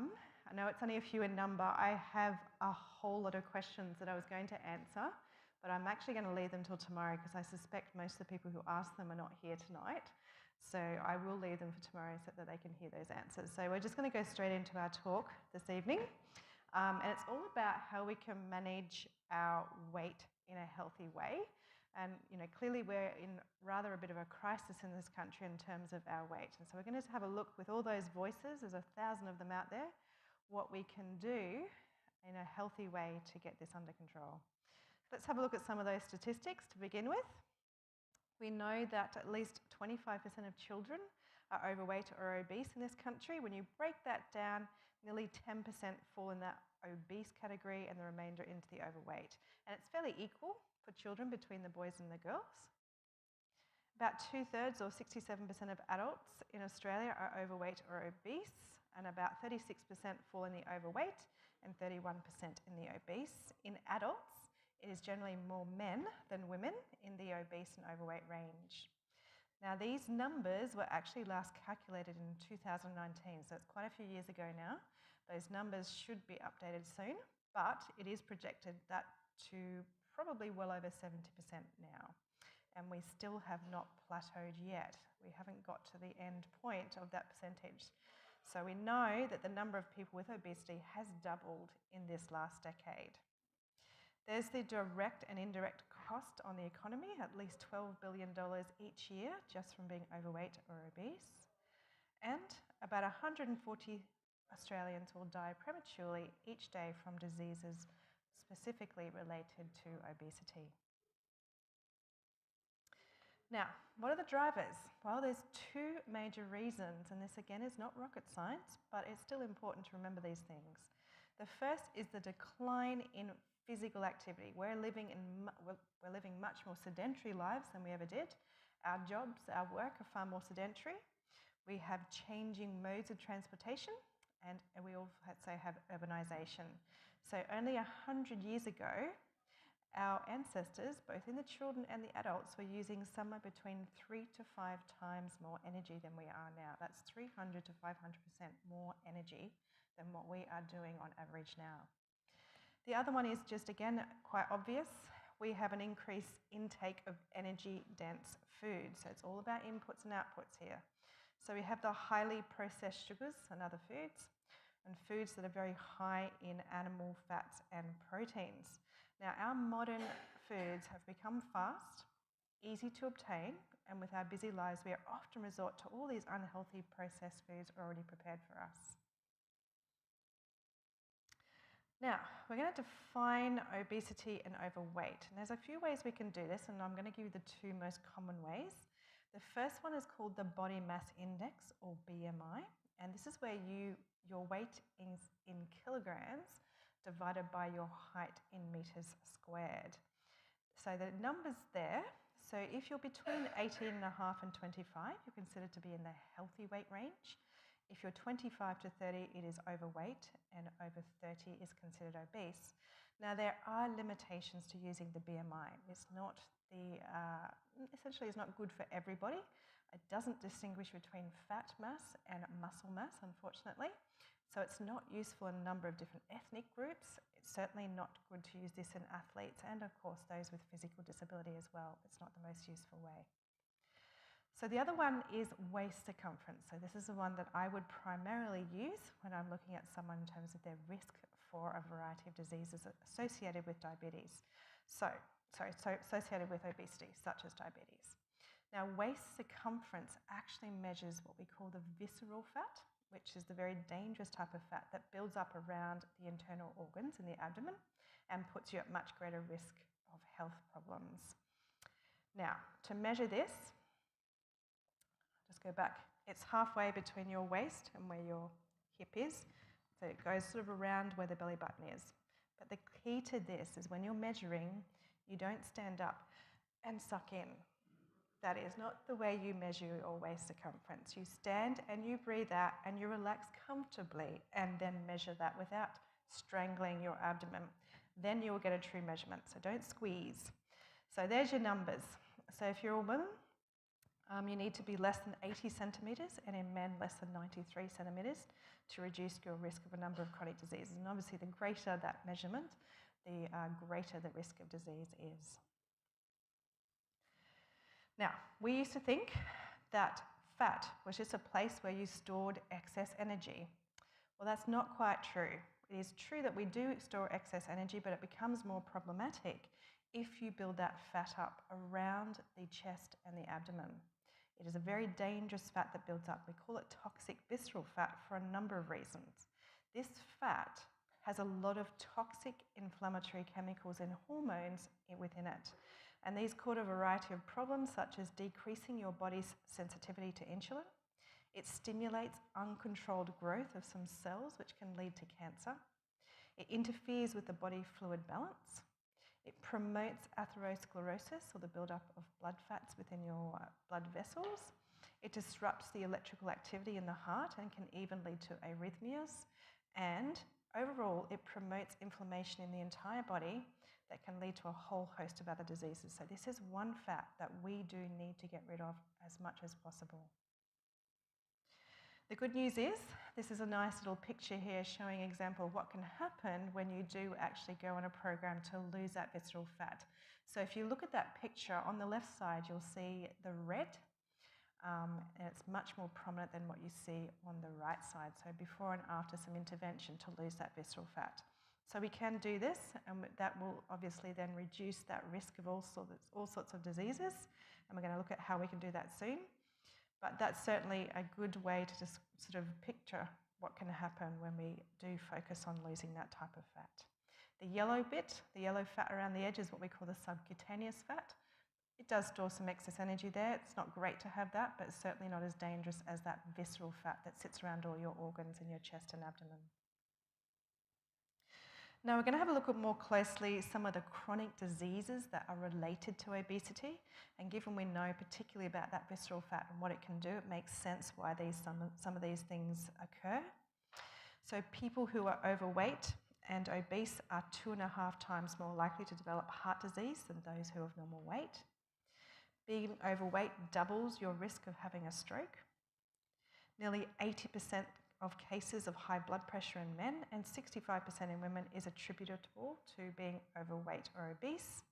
come. I know it's only a few in number. I have a whole lot of questions that I was going to answer, but I'm actually going to leave them till tomorrow because I suspect most of the people who asked them are not here tonight. So I will leave them for tomorrow so that they can hear those answers. So we're just going to go straight into our talk this evening. And it's all about how we can manage our weight in a healthy way. And clearly we're in rather a bit of a crisis in this country in terms of our weight. And so we're going to have a look with all those voices, there's 1,000 of them out there, what we can do in a healthy way to get this under control. Let's have a look at some of those statistics to begin with. We know that at least 25% of children are overweight or obese in this country. When you break that down, nearly 10% fall in that obese category and the remainder into the overweight. And it's fairly equal for children between the boys and the girls. About 2/3 or 67% of adults in Australia are overweight or obese, and about 36% fall in the overweight and 31% in the obese. In adults, it is generally more men than women in the obese and overweight range. Now, these numbers were actually last calculated in 2019, so it's quite a few years ago now. Those numbers should be updated soon, but it is projected that to probably well over 70% now. And we still have not plateaued yet. We haven't got to the end point of that percentage. So we know that the number of people with obesity has doubled in this last decade. There's the direct and indirect cost on the economy, at least $12 billion each year just from being overweight or obese. And about 140 Australians will die prematurely each day from diseases specifically related to obesity. Now, what are the drivers? Well, there's two major reasons, and this again is not rocket science, but it's still important to remember these things. The first is the decline in physical activity. We're living much more sedentary lives than we ever did. Our jobs, our work are far more sedentary. We have changing modes of transportation, and we also have urbanisation. So only 100 years ago, our ancestors, both in the children and the adults, were using somewhere between 3 to 5 times more energy than we are now. That's 300 to 500% more energy than what we are doing on average now. The other one is just, again, quite obvious. We have an increased intake of energy-dense food. So it's all about inputs and outputs here. So we have the highly processed sugars and other foods, and foods that are very high in animal fats and proteins. Now, our modern foods have become fast, easy to obtain, and with our busy lives, we often resort to all these unhealthy processed foods already prepared for us. Now, we're going to define obesity and overweight. And there's a few ways we can do this, and I'm going to give you the two most common ways. The first one is called the body mass index, or BMI, and this is where your weight is in kilograms divided by your height in meters squared. So the number's there. So if you're between 18.5 and 25, you're considered to be in the healthy weight range. If you're 25 to 30, it is overweight, and over 30 is considered obese. Now, there are limitations to using the BMI. It's not essentially it's not good for everybody. It doesn't distinguish between fat mass and muscle mass, unfortunately. So it's not useful in a number of different ethnic groups. It's certainly not good to use this in athletes and, of course, those with physical disability as well. It's not the most useful way. So the other one is waist circumference. So this is the one that I would primarily use when I'm looking at someone in terms of their risk for a variety of diseases associated with diabetes. Associated with obesity, such as diabetes. Now, waist circumference actually measures what we call the visceral fat, which is the very dangerous type of fat that builds up around the internal organs in the abdomen and puts you at much greater risk of health problems. Now, to measure this, just go back. It's halfway between your waist and where your hip is. So it goes sort of around where the belly button is. But the key to this is when you're measuring, you don't stand up and suck in. That is not the way you measure your waist circumference. You stand and you breathe out and you relax comfortably and then measure that without strangling your abdomen. Then you will get a true measurement. So don't squeeze. So there's your numbers. So if you're a woman, You need to be less than 80 centimetres, and in men less than 93 centimetres to reduce your risk of a number of chronic diseases. And obviously the greater that measurement, the greater the risk of disease is. Now, we used to think that fat was just a place where you stored excess energy. Well, that's not quite true. It is true that we do store excess energy, but it becomes more problematic if you build that fat up around the chest and the abdomen. It is a very dangerous fat that builds up. We call it toxic visceral fat for a number of reasons. This fat has a lot of toxic inflammatory chemicals and hormones within it. And these cause a variety of problems, such as decreasing your body's sensitivity to insulin. It stimulates uncontrolled growth of some cells, which can lead to cancer. It interferes with the body fluid balance. It promotes atherosclerosis, or the buildup of blood fats within your blood vessels. It disrupts the electrical activity in the heart and can even lead to arrhythmias. And overall, it promotes inflammation in the entire body that can lead to a whole host of other diseases. So this is one fat that we do need to get rid of as much as possible. The good news is, this is a nice little picture here showing an example of what can happen when you do actually go on a program to lose that visceral fat. So if you look at that picture, on the left side you'll see the red, and it's much more prominent than what you see on the right side. So before and after some intervention to lose that visceral fat. So we can do this, and that will obviously then reduce that risk of all sorts of diseases, and we're going to look at how we can do that soon. But that's certainly a good way to just sort of picture what can happen when we do focus on losing that type of fat. The yellow bit, the yellow fat around the edge, is what we call the subcutaneous fat. It does store some excess energy there. It's not great to have that, but it's certainly not as dangerous as that visceral fat that sits around all your organs in your chest and abdomen. Now we're going to have a look at more closely some of the chronic diseases that are related to obesity, and given we know particularly about that visceral fat and what it can do, it makes sense why some of these things occur. So people who are overweight and obese are 2.5 times more likely to develop heart disease than those who have normal weight. Being overweight doubles your risk of having a stroke. Nearly 80% of cases of high blood pressure in men and 65% in women is attributable to being overweight or obese.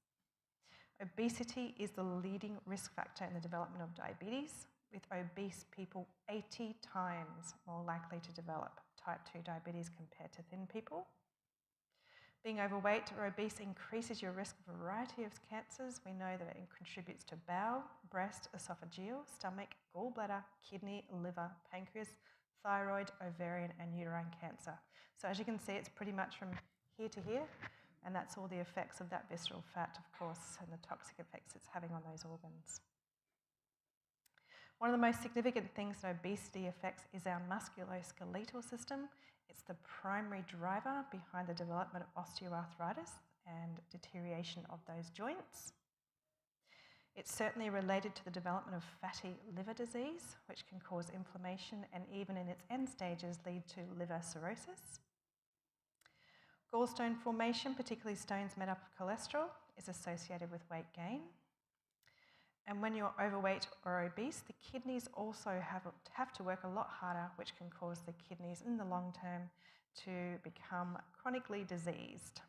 Obesity is the leading risk factor in the development of diabetes, with obese people 80 times more likely to develop type 2 diabetes compared to thin people. Being overweight or obese increases your risk of a variety of cancers. We know that it contributes to bowel, breast, esophageal, stomach, gallbladder, kidney, liver, pancreas, thyroid, ovarian and uterine cancer. So as you can see, it's pretty much from here to here, and that's all the effects of that visceral fat, of course, and the toxic effects it's having on those organs. One of the most significant things that obesity affects is our musculoskeletal system. It's the primary driver behind the development of osteoarthritis and deterioration of those joints. It's certainly related to the development of fatty liver disease, which can cause inflammation and even in its end stages lead to liver cirrhosis. Gallstone formation, particularly stones made up of cholesterol, is associated with weight gain. And when you're overweight or obese, the kidneys also have to work a lot harder, which can cause the kidneys in the long term to become chronically diseased.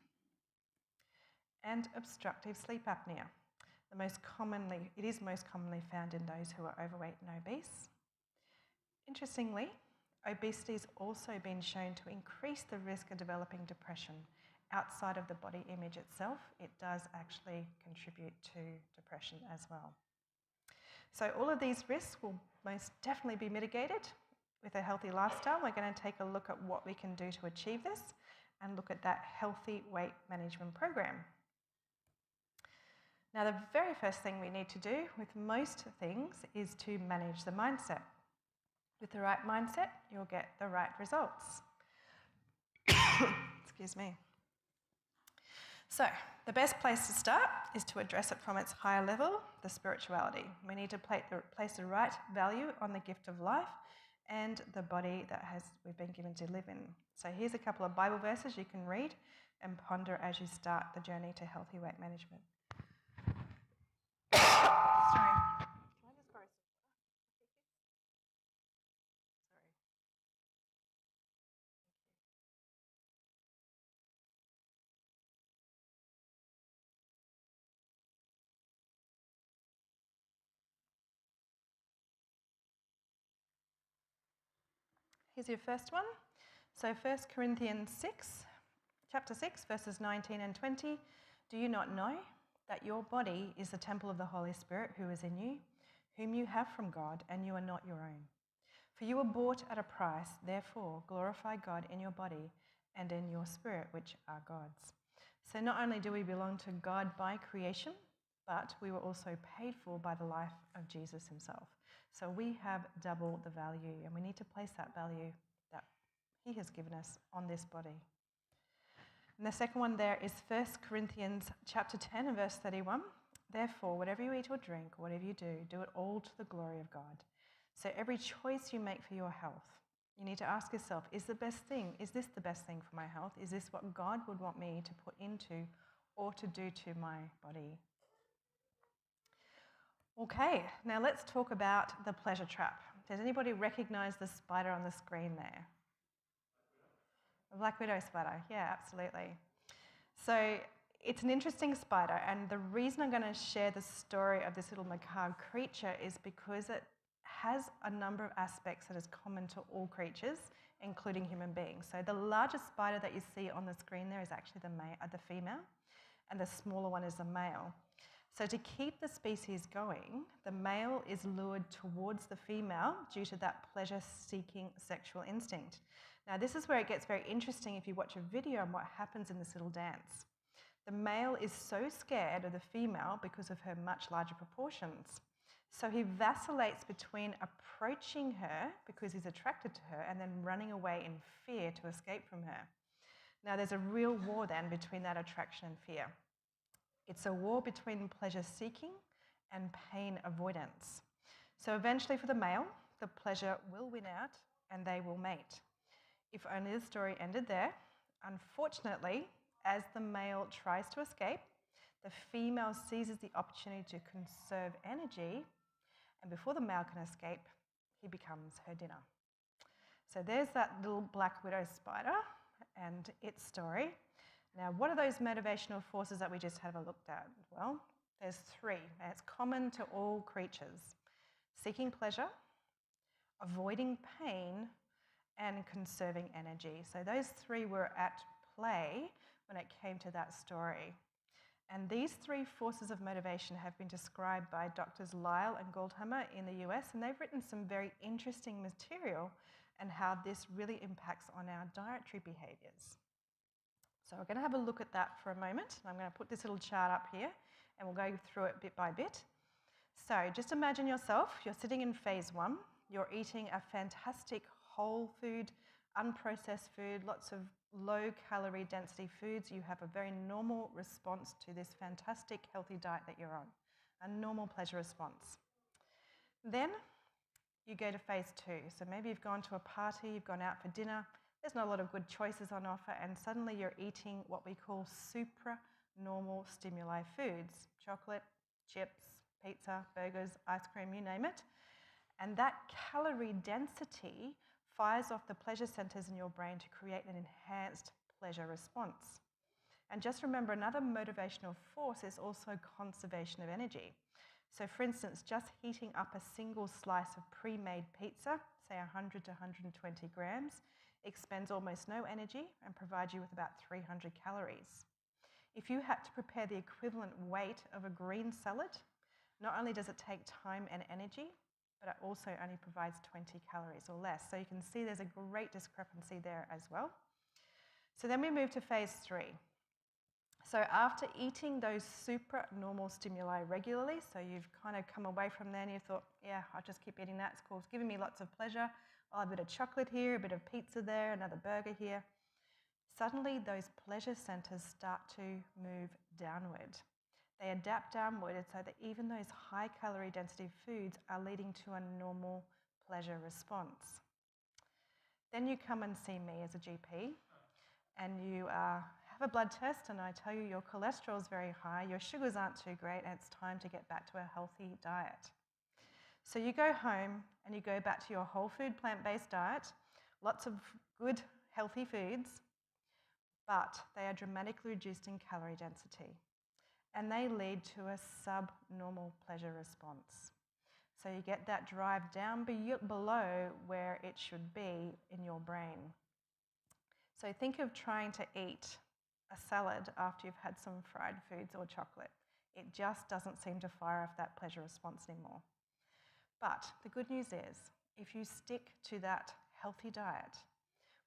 And obstructive sleep apnea. It is most commonly found in those who are overweight and obese. Interestingly, obesity has also been shown to increase the risk of developing depression. Outside of the body image itself, it does actually contribute to depression as well. So all of these risks will most definitely be mitigated with a healthy lifestyle. We're going to take a look at what we can do to achieve this and look at that healthy weight management program. Now, the very first thing we need to do with most things is to manage the mindset. With the right mindset, you'll get the right results. Excuse me. So, the best place to start is to address it from its higher level, the spirituality. We need to place the right value on the gift of life and the body that we've been given to live in. So here's a couple of Bible verses you can read and ponder as you start the journey to healthy weight management. Sorry. Can I just borrow some water? Here's your first one. So 1 Corinthians 6, chapter 6, verses 19 and 20. Do you not know that your body is the temple of the Holy Spirit who is in you, whom you have from God, and you are not your own? For you were bought at a price, therefore glorify God in your body and in your spirit, which are God's. So not only do we belong to God by creation, but we were also paid for by the life of Jesus himself. So we have double the value, and we need to place that value that he has given us on this body. And the second one there is 1 Corinthians chapter 10 and verse 31. Therefore, whatever you eat or drink, or whatever you do, do it all to the glory of God. So every choice you make for your health, you need to ask yourself, is this the best thing for my health? Is this what God would want me to put into or to do to my body? Okay, now let's talk about the pleasure trap. Does anybody recognize the spider on the screen there? A black widow spider, yeah, absolutely. So it's an interesting spider, and the reason I'm going to share the story of this little macabre creature is because it has a number of aspects that is common to all creatures, including human beings. So the largest spider that you see on the screen there is actually the female, and the smaller one is the male. So to keep the species going, the male is lured towards the female due to that pleasure-seeking sexual instinct. Now, this is where it gets very interesting if you watch a video on what happens in this little dance. The male is so scared of the female because of her much larger proportions. So he vacillates between approaching her because he's attracted to her and then running away in fear to escape from her. Now, there's a real war then between that attraction and fear. It's a war between pleasure-seeking and pain avoidance. So eventually for the male, the pleasure will win out and they will mate. If only the story ended there. Unfortunately, as the male tries to escape, the female seizes the opportunity to conserve energy, and before the male can escape, he becomes her dinner. So there's that little black widow spider and its story. Now, what are those motivational forces that we just had a look at? Well, there's three, and it's common to all creatures: seeking pleasure, avoiding pain, and conserving energy. So those three were at play when it came to that story. And these three forces of motivation have been described by Drs. Lyle and Goldhammer in the US, and they've written some very interesting material and how this really impacts on our dietary behaviours. So we're going to have a look at that for a moment. I'm going to put this little chart up here, and we'll go through it bit by bit. So just imagine yourself, you're sitting in phase one, you're eating a fantastic whole food, unprocessed food, lots of low calorie density foods. You have a very normal response to this fantastic healthy diet that you're on, a normal pleasure response. Then you go to phase two. So maybe you've gone to a party, you've gone out for dinner, there's not a lot of good choices on offer, and suddenly you're eating what we call supranormal stimuli foods: chocolate, chips, pizza, burgers, ice cream, you name it. And that calorie density fires off the pleasure centers in your brain to create an enhanced pleasure response. And just remember, another motivational force is also conservation of energy. So for instance, just heating up a single slice of pre-made pizza, say 100 to 120 grams, expends almost no energy and provides you with about 300 calories. If you had to prepare the equivalent weight of a green salad, not only does it take time and energy, but it also only provides 20 calories or less. So you can see there's a great discrepancy there as well. So then we move to phase three. So after eating those supranormal stimuli regularly, so you've kind of come away from there and you thought, yeah, I'll just keep eating that, it's cool, it's giving me lots of pleasure. I'll have a bit of chocolate here, a bit of pizza there, another burger here. Suddenly those pleasure centers start to move downward. They adapt downward so that even those high calorie density foods are leading to a normal pleasure response. Then you come and see me as a GP, and you have a blood test, and I tell you your cholesterol is very high, your sugars aren't too great, and it's time to get back to a healthy diet. So you go home and you go back to your whole food plant-based diet, lots of good healthy foods, but they are dramatically reduced in calorie density, and they lead to a subnormal pleasure response. So you get that drive down below where it should be in your brain. So think of trying to eat a salad after you've had some fried foods or chocolate. It just doesn't seem to fire off that pleasure response anymore. But the good news is, if you stick to that healthy diet,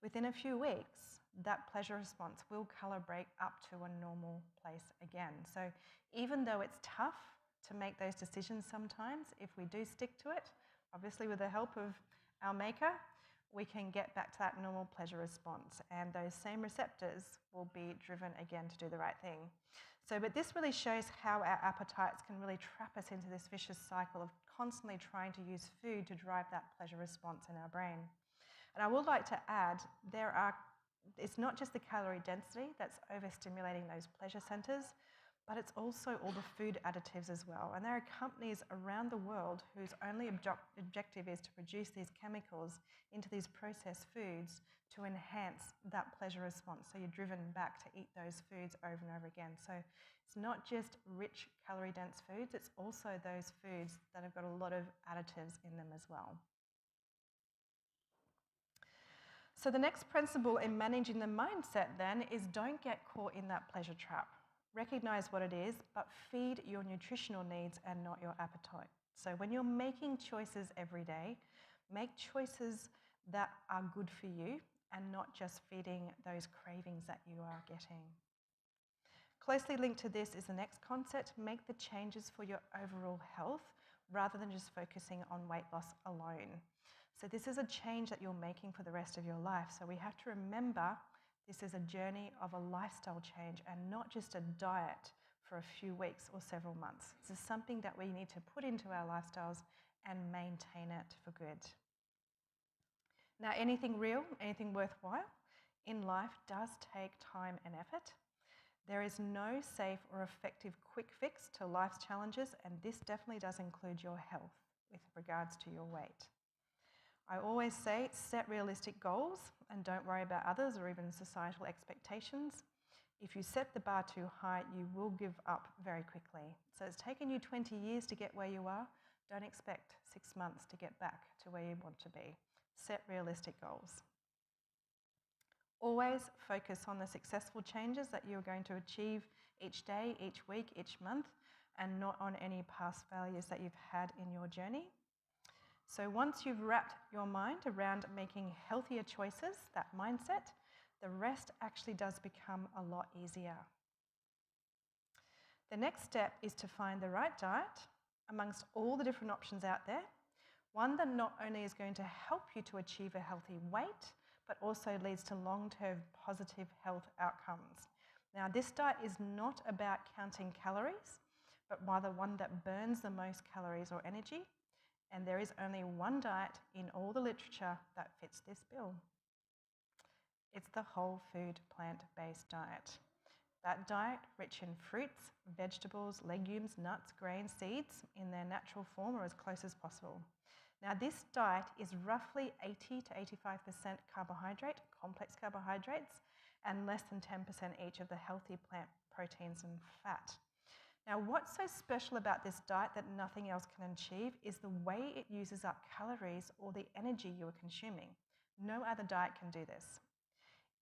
within a few weeks, that pleasure response will calibrate up to a normal place again. So even though it's tough to make those decisions sometimes, if we do stick to it, obviously with the help of our maker, we can get back to that normal pleasure response, and those same receptors will be driven again to do the right thing. So, but this really shows how our appetites can really trap us into this vicious cycle of constantly trying to use food to drive that pleasure response in our brain. And I would like to add, it's not just the calorie density that's overstimulating those pleasure centers, but it's also all the food additives as well. And there are companies around the world whose only objective is to produce these chemicals into these processed foods to enhance that pleasure response. So you're driven back to eat those foods over and over again. So it's not just rich calorie-dense foods, it's also those foods that have got a lot of additives in them as well. So the next principle in managing the mindset then is don't get caught in that pleasure trap. Recognize what it is, but feed your nutritional needs and not your appetite. So when you're making choices every day, make choices that are good for you and not just feeding those cravings that you are getting. Closely linked to this is the next concept: make the changes for your overall health rather than just focusing on weight loss alone. So this is a change that you're making for the rest of your life. So we have to remember this is a journey of a lifestyle change and not just a diet for a few weeks or several months. This is something that we need to put into our lifestyles and maintain it for good. Now, anything real, anything worthwhile in life does take time and effort. There is no safe or effective quick fix to life's challenges, and this definitely does include your health with regards to your weight. I always say set realistic goals and don't worry about others or even societal expectations. If you set the bar too high, you will give up very quickly. So it's taken you 20 years to get where you are. Don't expect 6 months to get back to where you want to be. Set realistic goals. Always focus on the successful changes that you're going to achieve each day, each week, each month, and not on any past failures that you've had in your journey. So once you've wrapped your mind around making healthier choices, that mindset, the rest actually does become a lot easier. The next step is to find the right diet amongst all the different options out there, one that not only is going to help you to achieve a healthy weight, but also leads to long-term positive health outcomes. Now, this diet is not about counting calories, but rather one that burns the most calories or energy. And there is only one diet in all the literature that fits this bill. It's the whole food plant-based diet. That diet rich in fruits, vegetables, legumes, nuts, grains, seeds in their natural form or as close as possible. Now, this diet is roughly 80 to 85% carbohydrate, complex carbohydrates, and less than 10% each of the healthy plant proteins and fat. Now, what's so special about this diet that nothing else can achieve is the way it uses up calories or the energy you are consuming. No other diet can do this.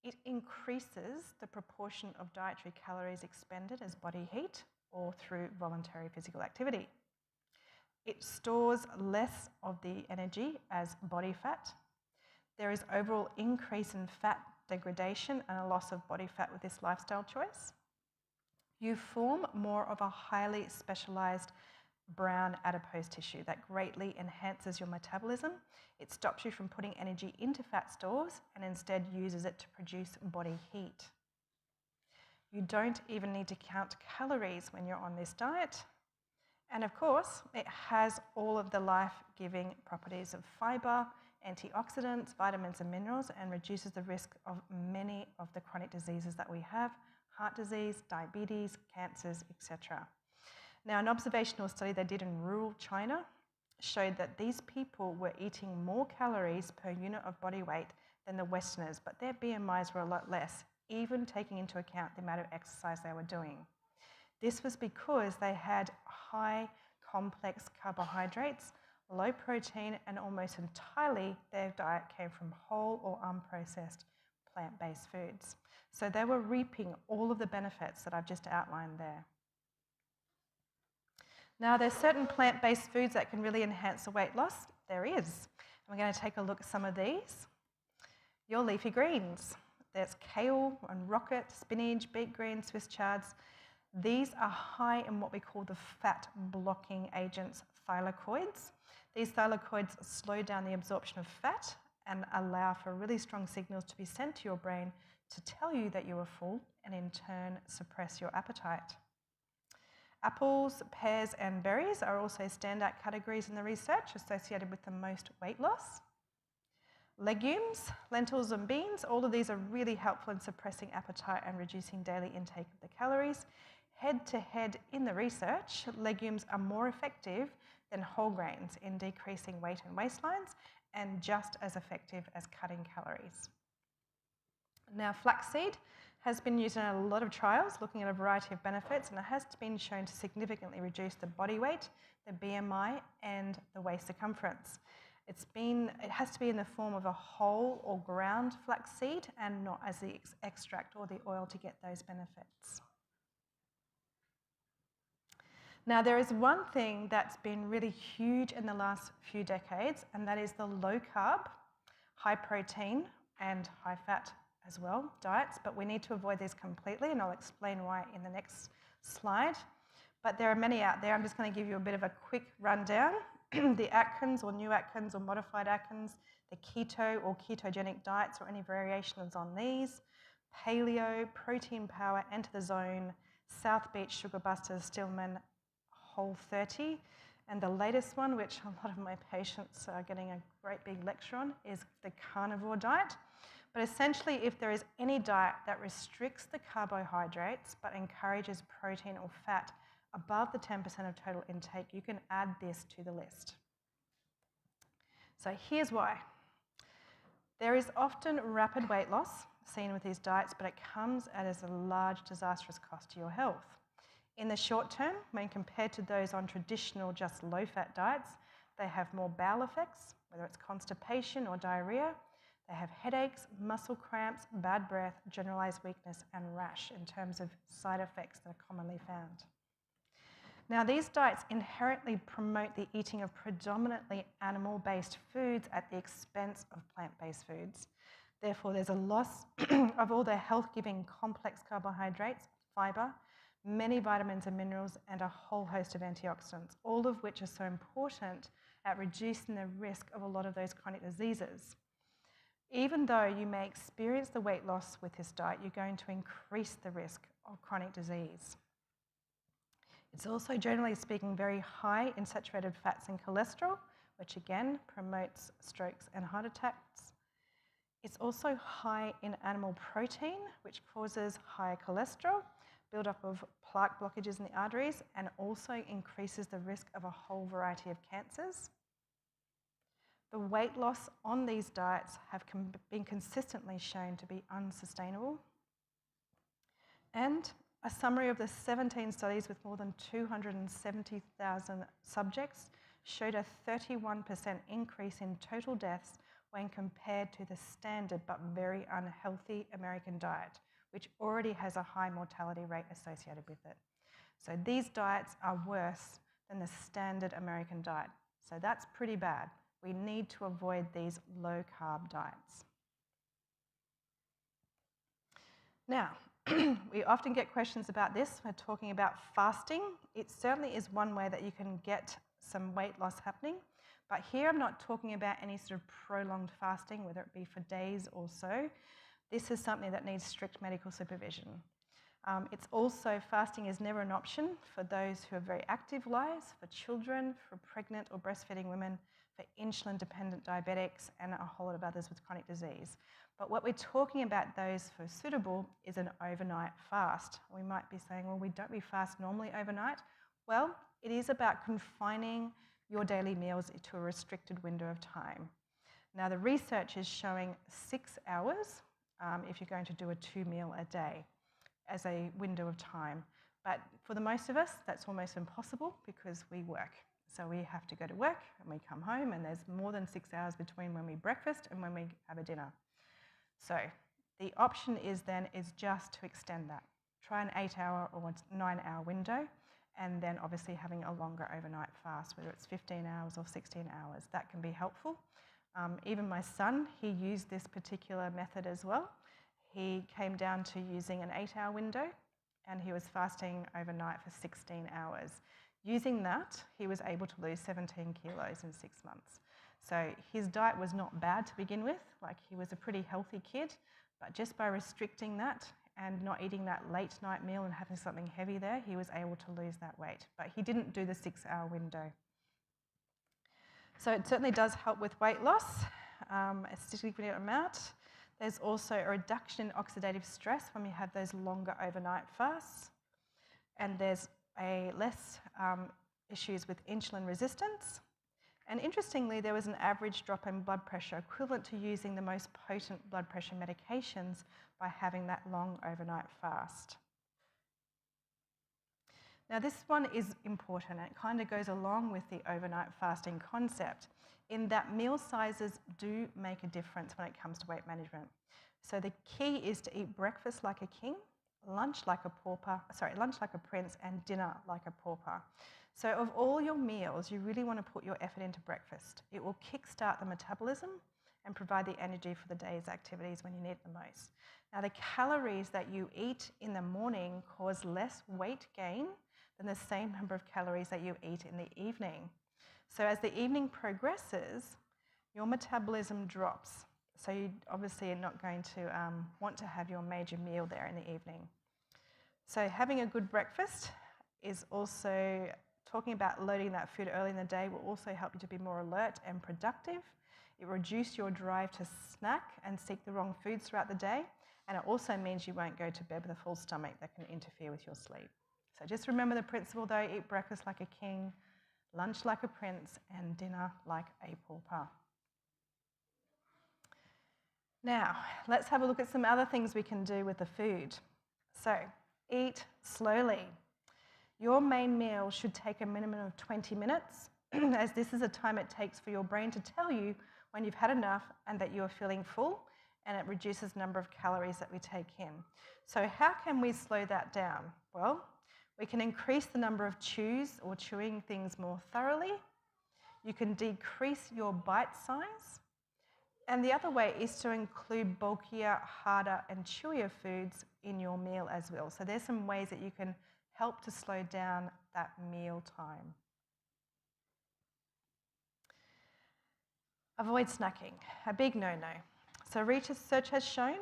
It increases the proportion of dietary calories expended as body heat or through voluntary physical activity. It stores less of the energy as body fat. There is overall increase in fat degradation and a loss of body fat with this lifestyle choice. You form more of a highly specialized brown adipose tissue that greatly enhances your metabolism. It stops you from putting energy into fat stores and instead uses it to produce body heat. You don't even need to count calories when you're on this diet. And of course, it has all of the life-giving properties of fiber, antioxidants, vitamins and minerals, and reduces the risk of many of the chronic diseases that we have: heart disease, diabetes, cancers, etc. Now, an observational study they did in rural China showed that these people were eating more calories per unit of body weight than the Westerners, but their BMIs were a lot less, even taking into account the amount of exercise they were doing. This was because they had high complex carbohydrates low protein, and almost entirely their diet came from whole or unprocessed plant-based foods. So they were reaping all of the benefits that I've just outlined there. Now, there's certain plant-based foods that can really enhance the weight loss. There is. And we're going to take a look at some of these. Your leafy greens. There's kale and rocket, spinach, beet greens, Swiss chards. These are high in what we call the fat-blocking agents, thylakoids. These thylakoids slow down the absorption of fat and allow for really strong signals to be sent to your brain to tell you that you are full and in turn suppress your appetite. Apples, pears and berries are also standout categories in the research associated with the most weight loss. Legumes, lentils and beans, all of these are really helpful in suppressing appetite and reducing daily intake of the calories. Head to head in the research, legumes are more effective than whole grains in decreasing weight and waistlines and just as effective as cutting calories. Now, flaxseed has been used in a lot of trials looking at a variety of benefits, and it has been shown to significantly reduce the body weight, the BMI and the waist circumference. It has to be in the form of a whole or ground flaxseed and not as the extract or the oil to get those benefits. Now, there is one thing that's been really huge in the last few decades, and that is the low carb, high protein and high fat as well diets, but we need to avoid these completely, and I'll explain why in the next slide. But there are many out there. I'm just going to give you a bit of a quick rundown. The Atkins or New Atkins or Modified Atkins, the keto or ketogenic diets or any variations on these, paleo, protein power, enter the zone, South Beach, Sugar Busters, Stillman, Whole 30, and the latest one, which a lot of my patients are getting a great big lecture on, is the carnivore diet. But essentially, if there is any diet that restricts the carbohydrates but encourages protein or fat above the 10% of total intake, you can add this to the list. So here's why. There is often rapid weight loss seen with these diets, but it comes at a large disastrous cost to your health. In the short term, when compared to those on traditional just low-fat diets, they have more bowel effects, whether it's constipation or diarrhea. They have headaches, muscle cramps, bad breath, generalized weakness, and rash in terms of side effects that are commonly found. Now, these diets inherently promote the eating of predominantly animal-based foods at the expense of plant-based foods. Therefore, there's a loss of all the health-giving complex carbohydrates, fiber, many vitamins and minerals, and a whole host of antioxidants, all of which are so important at reducing the risk of a lot of those chronic diseases. Even though you may experience the weight loss with this diet, you're going to increase the risk of chronic disease. It's also, generally speaking, very high in saturated fats and cholesterol, which again promotes strokes and heart attacks. It's also high in animal protein, which causes higher cholesterol, build-up of plaque blockages in the arteries, and also increases the risk of a whole variety of cancers. The weight loss on these diets have been consistently shown to be unsustainable. And a summary of the 17 studies with more than 270,000 subjects showed a 31% increase in total deaths when compared to the standard but very unhealthy American diet, which already has a high mortality rate associated with it. So these diets are worse than the standard American diet. So that's pretty bad. We need to avoid these low-carb diets. Now, we often get questions about this. We're talking about fasting. It certainly is one way that you can get some weight loss happening. But here I'm not talking about any sort of prolonged fasting, whether it be for days or so. This is something that needs strict medical supervision. It's also, fasting is never an option for those who have very active lives, for children, for pregnant or breastfeeding women, for insulin-dependent diabetics, and a whole lot of others with chronic disease. But what we're talking about those for suitable is an overnight fast. We might be saying, well, don't we fast normally overnight? Well, it is about confining your daily meals to a restricted window of time. Now, the research is showing 6 hours if you're going to do a 2-meal a day as a window of time. But for the most of us, that's almost impossible because we work. So we have to go to work and we come home and there's more than 6 hours between when we breakfast and when we have a dinner. So the option is just to extend that. Try an 8-hour or 9-hour window, and then obviously having a longer overnight fast, whether it's 15 hours or 16 hours. That can be helpful. Even my son, he used this particular method as well. He came down to using an 8-hour window, and he was fasting overnight for 16 hours. Using that, he was able to lose 17 kilos in 6 months. So his diet was not bad to begin with, like he was a pretty healthy kid, but just by restricting that and not eating that late night meal and having something heavy there, he was able to lose that weight. But he didn't do the 6-hour window. So it certainly does help with weight loss, a significant amount. There's also a reduction in oxidative stress when we have those longer overnight fasts. And there's less issues with insulin resistance. And interestingly, there was an average drop in blood pressure equivalent to using the most potent blood pressure medications by having that long overnight fast. Now this one is important, and it kind of goes along with the overnight fasting concept in that meal sizes do make a difference when it comes to weight management. So the key is to eat breakfast like a king, lunch like a prince, and dinner like a pauper. So of all your meals, you really want to put your effort into breakfast. It will kickstart the metabolism and provide the energy for the day's activities when you need it the most. Now the calories that you eat in the morning cause less weight gain than the same number of calories that you eat in the evening. So as the evening progresses, your metabolism drops. So you obviously are not going to want to have your major meal there in the evening. So having a good breakfast is also, talking about loading that food early in the day will also help you to be more alert and productive. It will reduce your drive to snack and seek the wrong foods throughout the day. And it also means you won't go to bed with a full stomach that can interfere with your sleep. So just remember the principle though, eat breakfast like a king, lunch like a prince, and dinner like a pauper. Now, let's have a look at some other things we can do with the food. So, eat slowly. Your main meal should take a minimum of 20 minutes, as this is the time it takes for your brain to tell you when you've had enough and that you are feeling full, and it reduces the number of calories that we take in. So how can we slow that down? Well, we can increase the number of chews or chewing things more thoroughly. You can decrease your bite size. And the other way is to include bulkier, harder, and chewier foods in your meal as well. So there's some ways that you can help to slow down that meal time. Avoid snacking, a big no-no. So research has shown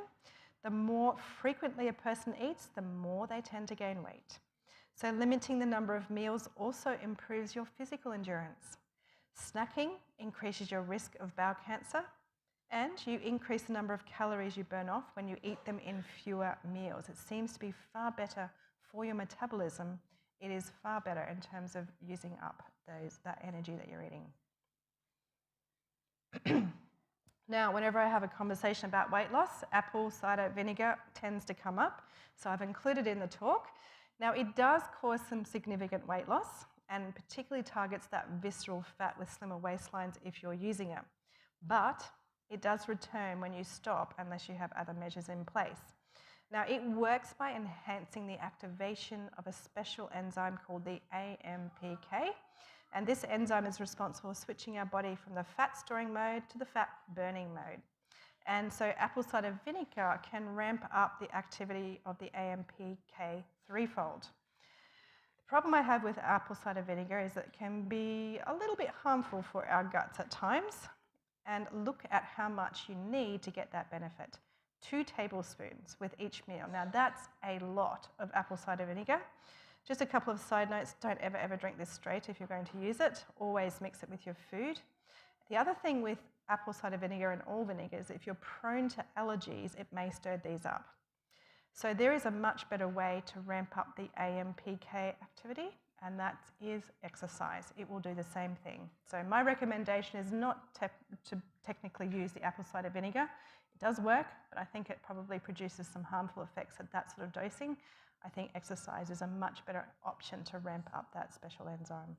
the more frequently a person eats, the more they tend to gain weight. So limiting the number of meals also improves your physical endurance. Snacking increases your risk of bowel cancer, and you increase the number of calories you burn off when you eat them in fewer meals. It seems to be far better for your metabolism. It is far better in terms of using up that energy that you're eating. Now, whenever I have a conversation about weight loss, apple cider vinegar tends to come up, so I've included it in the talk. Now, it does cause some significant weight loss and particularly targets that visceral fat with slimmer waistlines if you're using it. But it does return when you stop unless you have other measures in place. Now, it works by enhancing the activation of a special enzyme called the AMPK. And this enzyme is responsible for switching our body from the fat storing mode to the fat burning mode. And so apple cider vinegar can ramp up the activity of the AMPK threefold. The problem I have with apple cider vinegar is that it can be a little bit harmful for our guts at times. And look at how much you need to get that benefit. 2 tablespoons with each meal. Now that's a lot of apple cider vinegar. Just a couple of side notes, don't ever drink this straight if you're going to use it. Always mix it with your food. The other thing with apple cider vinegar and all vinegars, if you're prone to allergies, it may stir these up. So there is a much better way to ramp up the AMPK activity, and that is exercise. It will do the same thing. So my recommendation is not to technically use the apple cider vinegar. It does work, but I think it probably produces some harmful effects at that sort of dosing. I think exercise is a much better option to ramp up that special enzyme.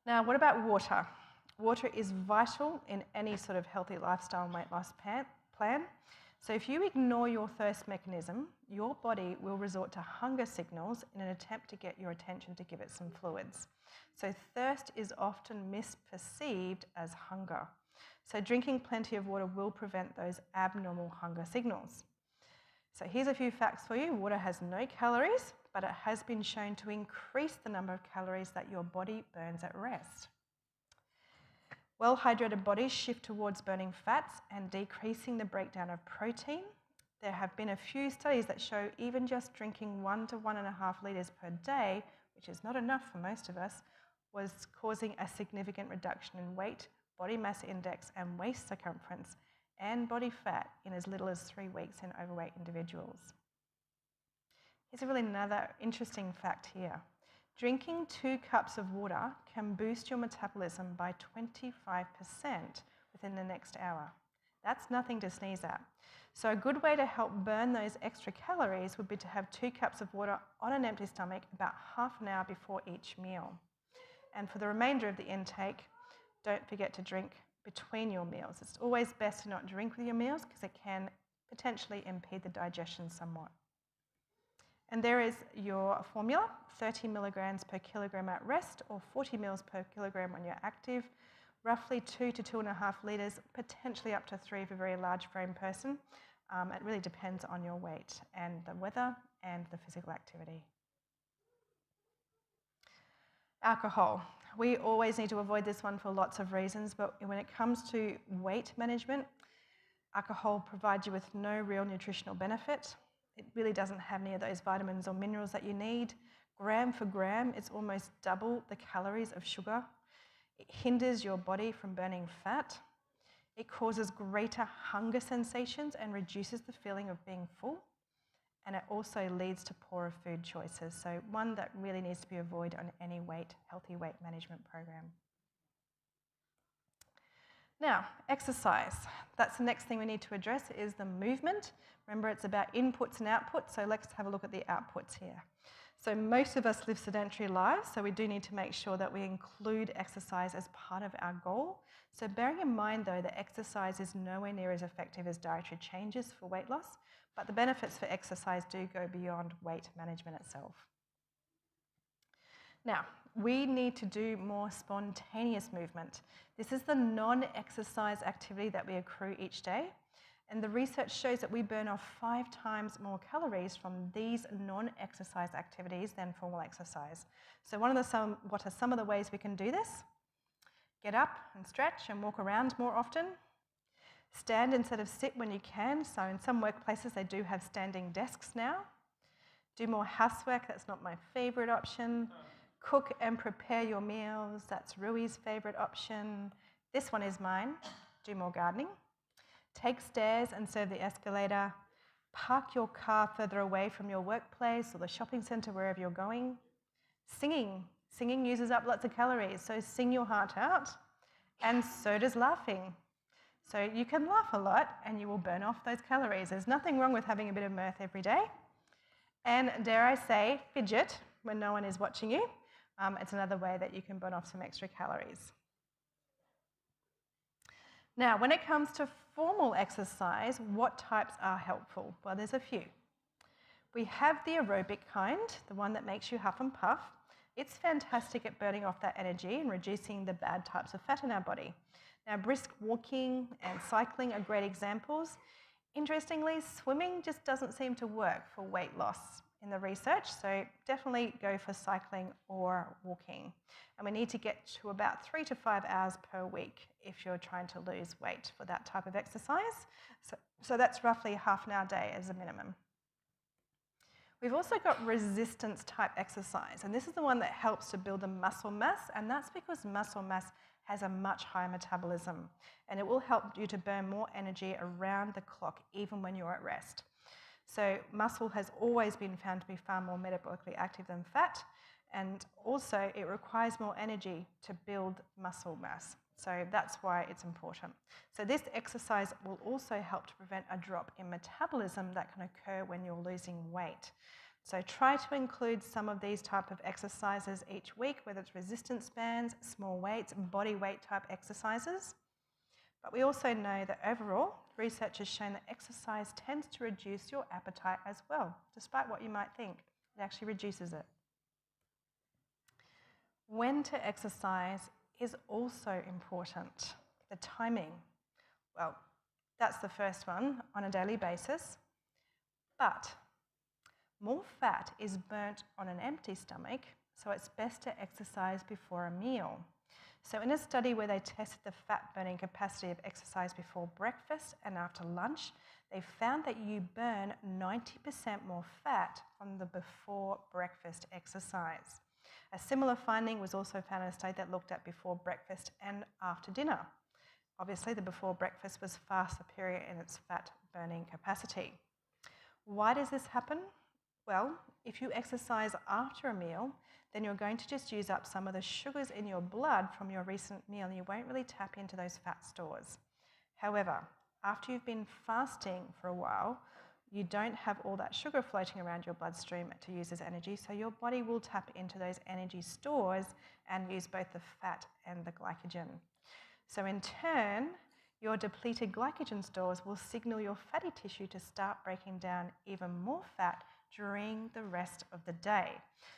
Now, what about water? Water is vital in any sort of healthy lifestyle and weight loss plan. So if you ignore your thirst mechanism, your body will resort to hunger signals in an attempt to get your attention to give it some fluids. So thirst is often misperceived as hunger. So drinking plenty of water will prevent those abnormal hunger signals. So here's a few facts for you. Water has no calories, but it has been shown to increase the number of calories that your body burns at rest. Well-hydrated bodies shift towards burning fats and decreasing the breakdown of protein. There have been a few studies that show even just drinking 1 to 1.5 litres per day, which is not enough for most of us, was causing a significant reduction in weight, body mass index and waist circumference, and body fat in as little as 3 weeks in overweight individuals. Here's another interesting fact here. Drinking 2 cups of water can boost your metabolism by 25% within the next hour. That's nothing to sneeze at. So a good way to help burn those extra calories would be to have 2 cups of water on an empty stomach about half an hour before each meal. And for the remainder of the intake, don't forget to drink between your meals. It's always best to not drink with your meals because it can potentially impede the digestion somewhat. And there is your formula, 30 milligrams per kilogram at rest or 40 mils per kilogram when you're active, roughly 2 to 2.5 litres, potentially up to 3 for a very large frame person. It really depends on your weight and the weather and the physical activity. Alcohol. We always need to avoid this one for lots of reasons, but when it comes to weight management, alcohol provides you with no real nutritional benefit. It really doesn't have any of those vitamins or minerals that you need. Gram for gram, it's almost double the calories of sugar. It hinders your body from burning fat. It causes greater hunger sensations and reduces the feeling of being full. And it also leads to poorer food choices. So one that really needs to be avoided on any healthy weight management program. Now, exercise. That's the next thing we need to address is the movement. Remember, it's about inputs and outputs, so let's have a look at the outputs here. So most of us live sedentary lives, so we do need to make sure that we include exercise as part of our goal. So bearing in mind, though, that exercise is nowhere near as effective as dietary changes for weight loss, but the benefits for exercise do go beyond weight management itself. Now, we need to do more spontaneous movement. This is the non-exercise activity that we accrue each day. And the research shows that we burn off 5 times more calories from these non-exercise activities than formal exercise. So what are some of the ways we can do this? Get up and stretch and walk around more often. Stand instead of sit when you can. So in some workplaces, they do have standing desks now. Do more housework. That's not my favorite option. Cook and prepare your meals. That's Rui's favorite option. This one is mine. Do more gardening. Take stairs and serve the escalator. Park your car further away from your workplace or the shopping centre, wherever you're going. Singing. Singing uses up lots of calories, so sing your heart out. And so does laughing. So you can laugh a lot and you will burn off those calories. There's nothing wrong with having a bit of mirth every day. And dare I say, fidget when no one is watching you. It's another way that you can burn off some extra calories. Now, when it comes to formal exercise, what types are helpful? Well, there's a few. We have the aerobic kind, the one that makes you huff and puff. It's fantastic at burning off that energy and reducing the bad types of fat in our body. Now, brisk walking and cycling are great examples. Interestingly, swimming just doesn't seem to work for weight loss in the research, so definitely go for cycling or walking. And we need to get to about 3 to 5 hours per week if you're trying to lose weight for that type of exercise. So that's roughly half an hour a day as a minimum. We've also got resistance type exercise, and this is the one that helps to build the muscle mass, and that's because muscle mass has a much higher metabolism, and it will help you to burn more energy around the clock, even when you're at rest. So muscle has always been found to be far more metabolically active than fat, and also it requires more energy to build muscle mass. So that's why it's important. So this exercise will also help to prevent a drop in metabolism that can occur when you're losing weight. So try to include some of these type of exercises each week, whether it's resistance bands, small weights, body weight type exercises. But we also know that overall, research has shown that exercise tends to reduce your appetite as well, despite what you might think. It actually reduces it. When to exercise is also important. The timing. Well, that's the first one, on a daily basis. But more fat is burnt on an empty stomach, so it's best to exercise before a meal. So in a study where they tested the fat-burning capacity of exercise before breakfast and after lunch, they found that you burn 90% more fat from the before breakfast exercise. A similar finding was also found in a study that looked at before breakfast and after dinner. Obviously, the before breakfast was far superior in its fat-burning capacity. Why does this happen? Well, if you exercise after a meal, then you're going to just use up some of the sugars in your blood from your recent meal, and you won't really tap into those fat stores. However, after you've been fasting for a while, you don't have all that sugar floating around your bloodstream to use as energy, so your body will tap into those energy stores and use both the fat and the glycogen. So in turn, your depleted glycogen stores will signal your fatty tissue to start breaking down even more fat during the rest of the day.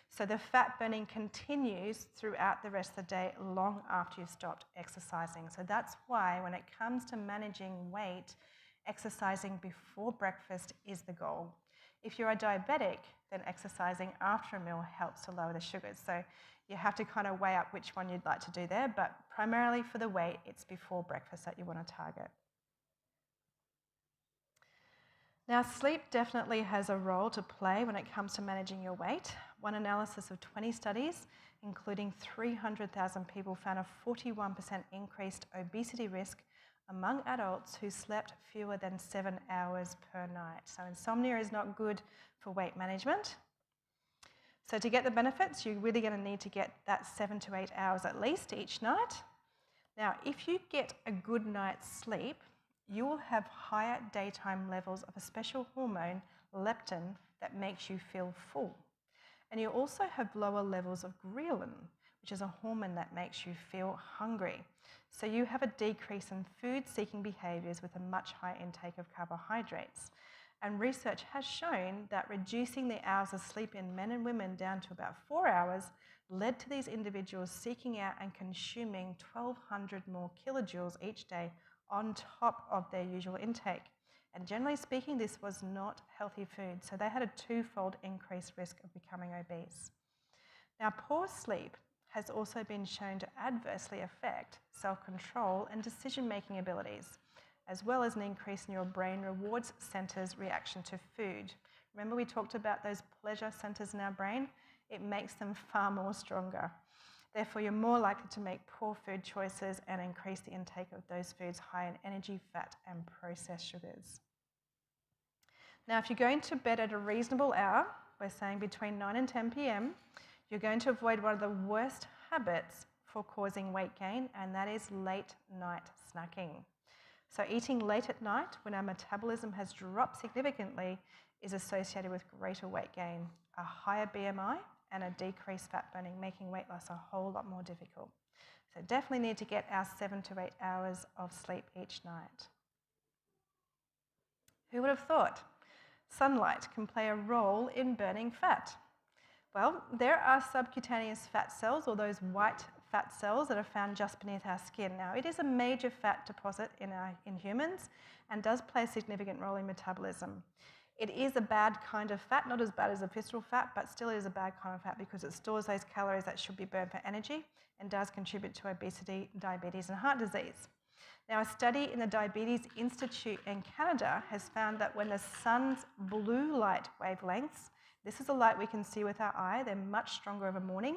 So the fat burning continues throughout the rest of the day long after you've stopped exercising. So that's why when it comes to managing weight, exercising before breakfast is the goal. If you're a diabetic, then exercising after a meal helps to lower the sugars. So you have to kind of weigh up which one you'd like to do there, but primarily for the weight, it's before breakfast that you want to target. Now, sleep definitely has a role to play when it comes to managing your weight. One analysis of 20 studies, including 300,000 people, found a 41% increased obesity risk among adults who slept fewer than 7 hours per night. So insomnia is not good for weight management. So to get the benefits, you're really going to need to get that 7 to 8 hours at least each night. Now, if you get a good night's sleep, you will have higher daytime levels of a special hormone, leptin, that makes you feel full. And you also have lower levels of ghrelin, which is a hormone that makes you feel hungry. So you have a decrease in food-seeking behaviours with a much higher intake of carbohydrates. And research has shown that reducing the hours of sleep in men and women down to about 4 hours led to these individuals seeking out and consuming 1,200 more kilojoules each day on top of their usual intake. And generally speaking, this was not healthy food, so they had a twofold increased risk of becoming obese. Now, poor sleep has also been shown to adversely affect self-control and decision-making abilities, as well as an increase in your brain rewards centers' reaction to food. Remember we talked about those pleasure centers in our brain? It makes them far more stronger. Therefore, you're more likely to make poor food choices and increase the intake of those foods high in energy, fat, and processed sugars. Now, if you're going to bed at a reasonable hour, we're saying between 9 and 10 p.m., you're going to avoid one of the worst habits for causing weight gain, and that is late night snacking. So eating late at night when our metabolism has dropped significantly is associated with greater weight gain, a higher BMI, and a decreased fat burning, making weight loss a whole lot more difficult. So definitely need to get our 7 to 8 hours of sleep each night. Who would have thought sunlight can play a role in burning fat? Well, there are subcutaneous fat cells, or those white fat cells that are found just beneath our skin. Now, it is a major fat deposit in humans and does play a significant role in metabolism. It is a bad kind of fat, not as bad as a visceral fat, but still it is a bad kind of fat because it stores those calories that should be burned for energy and does contribute to obesity, diabetes, and heart disease. Now, a study in the Diabetes Institute in Canada has found that when the sun's blue light wavelengths, this is a light we can see with our eye, they're much stronger over morning,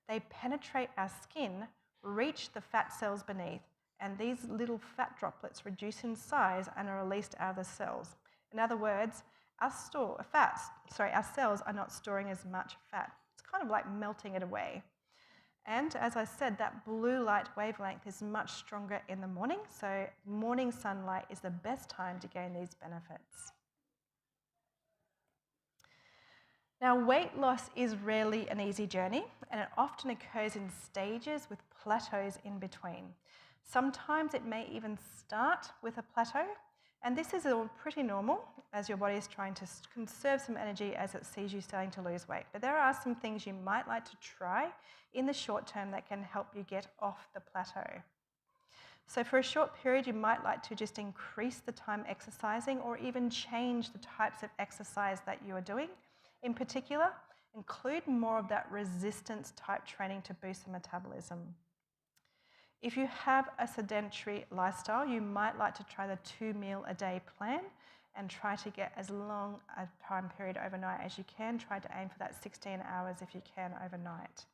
they penetrate our skin, reach the fat cells beneath, and these little fat droplets reduce in size and are released out of the cells. In other words, our cells are not storing as much fat. It's kind of like melting it away. And as I said, that blue light wavelength is much stronger in the morning, so morning sunlight is the best time to gain these benefits. Now, weight loss is rarely an easy journey, and it often occurs in stages with plateaus in between. Sometimes it may even start with a plateau, and this is all pretty normal as your body is trying to conserve some energy as it sees you starting to lose weight. But there are some things you might like to try in the short term that can help you get off the plateau. So for a short period, you might like to just increase the time exercising or even change the types of exercise that you are doing. In particular, include more of that resistance type training to boost the metabolism. If you have a sedentary lifestyle, you might like to try the 2-meal-a-day plan and try to get as long a time period overnight as you can. Try to aim for that 16 hours if you can overnight.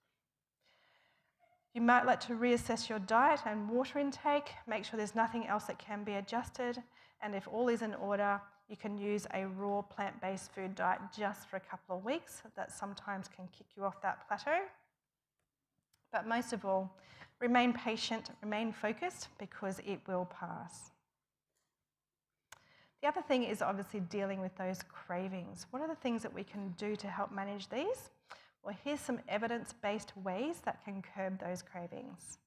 You might like to reassess your diet and water intake, make sure there's nothing else that can be adjusted, and if all is in order, you can use a raw plant-based food diet just for a couple of weeks. That sometimes can kick you off that plateau. But most of all, remain patient, remain focused, because it will pass. The other thing is obviously dealing with those cravings. What are the things that we can do to help manage these? Well, here's some evidence-based ways that can curb those cravings.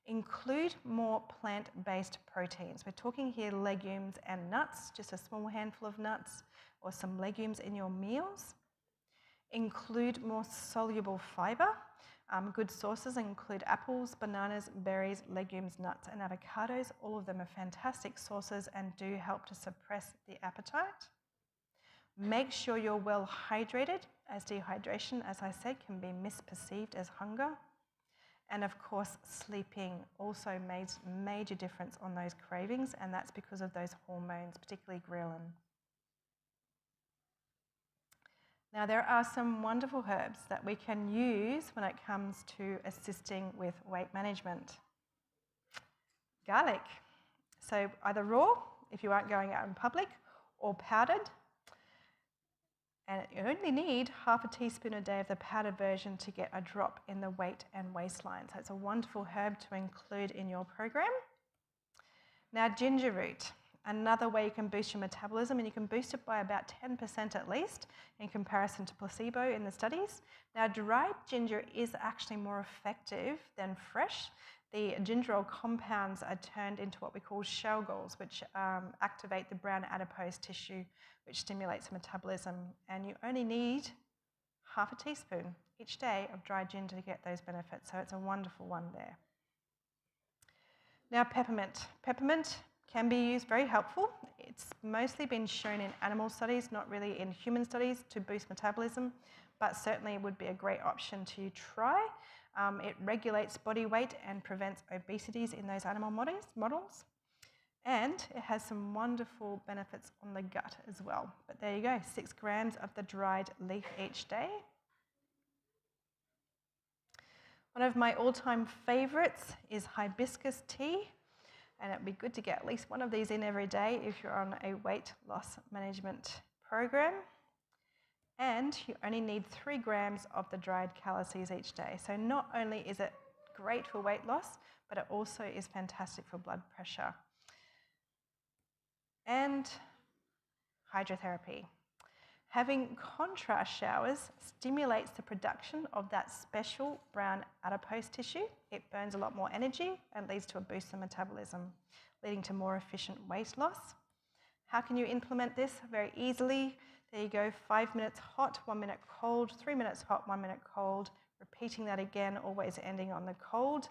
Include more plant-based proteins. We're talking here legumes and nuts, just a small handful of nuts or some legumes in your meals. Include more soluble fiber. Good sources include apples, bananas, berries, legumes, nuts, and avocados. All of them are fantastic sources and do help to suppress the appetite. Make sure you're well hydrated, as dehydration, as I said, can be misperceived as hunger. And of course, sleeping also makes a major difference on those cravings, and that's because of those hormones, particularly ghrelin. Now, there are some wonderful herbs that we can use when it comes to assisting with weight management. Garlic. So either raw, if you aren't going out in public, or powdered. And you only need half a teaspoon a day of the powdered version to get a drop in the weight and waistline. So it's a wonderful herb to include in your program. Now, ginger root. Another way you can boost your metabolism, and you can boost it by about 10% at least in comparison to placebo in the studies. Now, dried ginger is actually more effective than fresh. The gingerol compounds are turned into what we call shell galls, which activate the brown adipose tissue, which stimulates metabolism. And you only need half a teaspoon each day of dried ginger to get those benefits. So it's a wonderful one there. Now, peppermint. Peppermint can be used, very helpful. It's mostly been shown in animal studies, not really in human studies, to boost metabolism, but certainly would be a great option to try. It regulates body weight and prevents obesities in those animal models. And it has some wonderful benefits on the gut as well. But there you go, 6 grams of the dried leaf each day. One of my all-time favorites is hibiscus tea. And it'd be good to get at least one of these in every day if you're on a weight loss management program. And you only need 3 grams of the dried calices each day. So not only is it great for weight loss, but it also is fantastic for blood pressure. And hydrotherapy. Having contrast showers stimulates the production of that special brown adipose tissue. It burns a lot more energy and leads to a boost in metabolism, leading to more efficient weight loss. How can you implement this? Very easily. There you go, 5 minutes hot, 1 minute cold, 3 minutes hot, 1 minute cold. Repeating that again, always ending on the cold.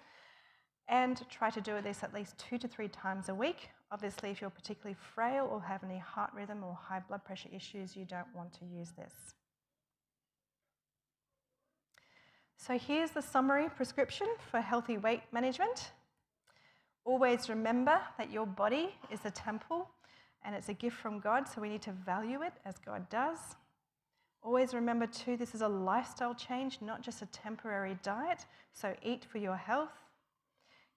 And try to do this at least 2 to 3 times a week. Obviously, if you're particularly frail or have any heart rhythm or high blood pressure issues, you don't want to use this. So here's the summary prescription for healthy weight management. Always remember that your body is a temple and it's a gift from God, so we need to value it as God does. Always remember too, this is a lifestyle change, not just a temporary diet, so eat for your health.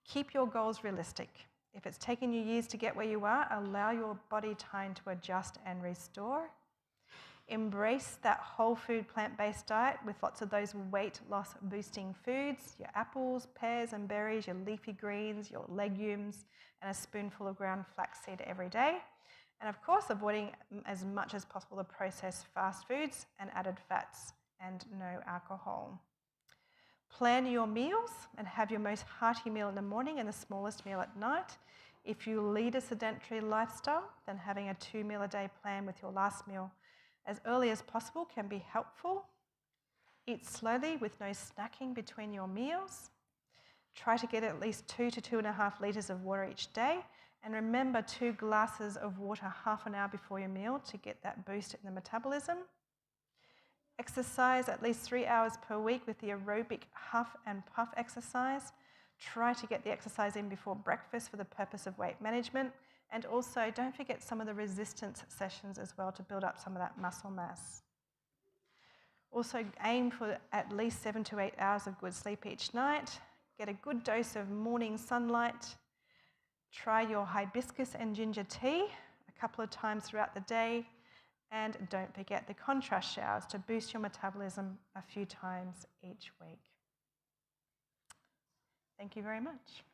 Keep your goals realistic. If it's taken you years to get where you are, allow your body time to adjust and restore. Embrace that whole food plant-based diet with lots of those weight loss boosting foods, your apples, pears and berries, your leafy greens, your legumes, and a spoonful of ground flaxseed every day. And of course, avoiding as much as possible the processed fast foods and added fats, and no alcohol. Plan your meals and have your most hearty meal in the morning and the smallest meal at night. If you lead a sedentary lifestyle, then having a 2-meal-a-day plan with your last meal as early as possible can be helpful. Eat slowly with no snacking between your meals. Try to get at least 2 to 2.5 litres of water each day. And remember, 2 glasses of water half an hour before your meal to get that boost in the metabolism. Exercise at least 3 hours per week with the aerobic huff and puff exercise. Try to get the exercise in before breakfast for the purpose of weight management. And also, don't forget some of the resistance sessions as well to build up some of that muscle mass. Also, aim for at least 7 to 8 hours of good sleep each night. Get a good dose of morning sunlight. Try your hibiscus and ginger tea a couple of times throughout the day. And don't forget the contrast showers to boost your metabolism a few times each week. Thank you very much.